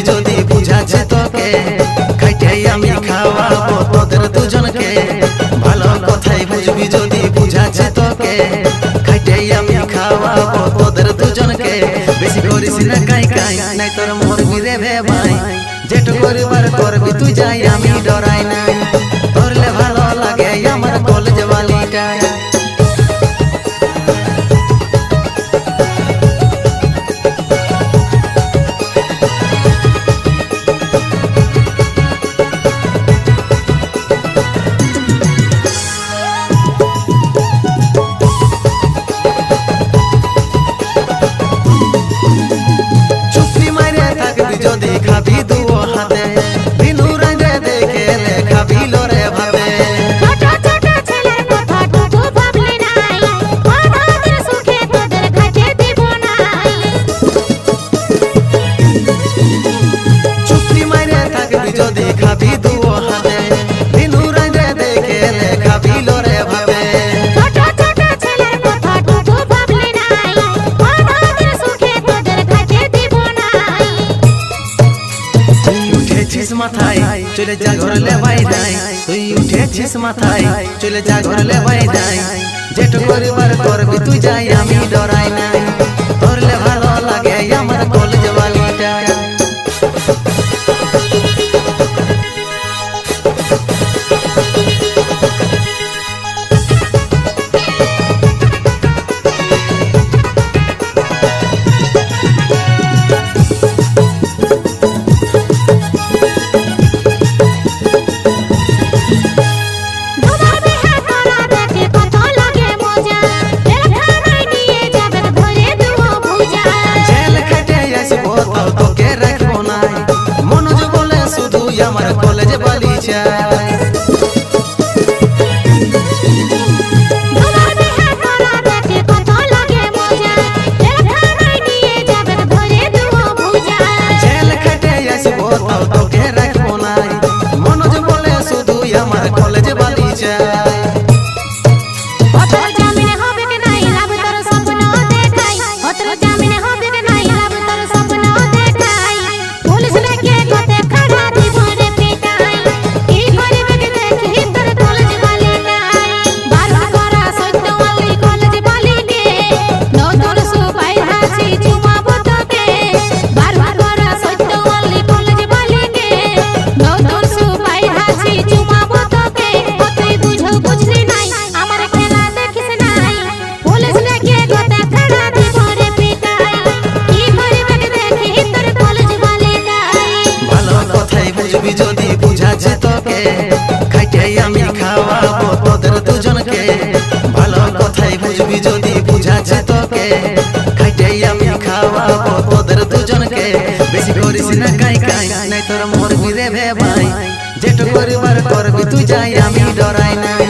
যদি বুঝাছে তোকে খাইটাই আমি খাওয়াবো তোদের দুজনকে। ভালো কথাই বুঝবি যদি বুঝাছে তোকে খাইটাই আমি খাওয়াবো তোদের দুজনকে। বেশি করিস না কাই কাই নাই তোর মরবি রে ভে ভাই, যেটু করিবার করবি তুই যাই আমি ডরাই নাই। ধরলে ভালো লাগে আমার কলেজ বালিটা। যদি খাবি দুও হাতে বিনু রাঁধে দেখে খাবি লরে ভাবে। ছোট ছোট ছেলের কথা টুকু ভাবলি নাই, আমাদের সুখে তোদের খাইতে দিব নাই। চুপটি মাইরে থাকবি যদি খাবি দুও হাতে বিনু রাঁধে দেখে খাবি লরে ভাবে। ছোট ছোট ছেলের কথা টুকু ভাবলি নাই, আমাদের সুখে তোদের খাইতে দিব নাই। তুই উঠেছিস মাথায় চলে যা ঘর লেবাই নাই, তুই উঠেছিস মাথায় চলে যা ঘর লেবাই নাই। যেটু করিবার করবি তুই যাই আমি ডরাই নাই। ধরলে ভালো লাগে আমার কলেজ বালিটা। আমার কলেজ বালি চাই জেল খেটে আসবো তাও তোকে রাখবো নাই। মনোজ বলে শুধু আমার কলেজ বালি চাই। যদি বুঝাছে তোকে খাইটাই আমি খাওয়াবো তোদের দুজনকে। ভালো কথাই বুঝবি যদি বুঝাছে তোকে খাইটাই আমি খাওয়াবো তোদের দুজনকে। বেশি করিস না কাই কাই নাই তোর মরবি রে ভে ভাই, যেটু করিবার করবি তুই যাই আমি ডরাই নাই।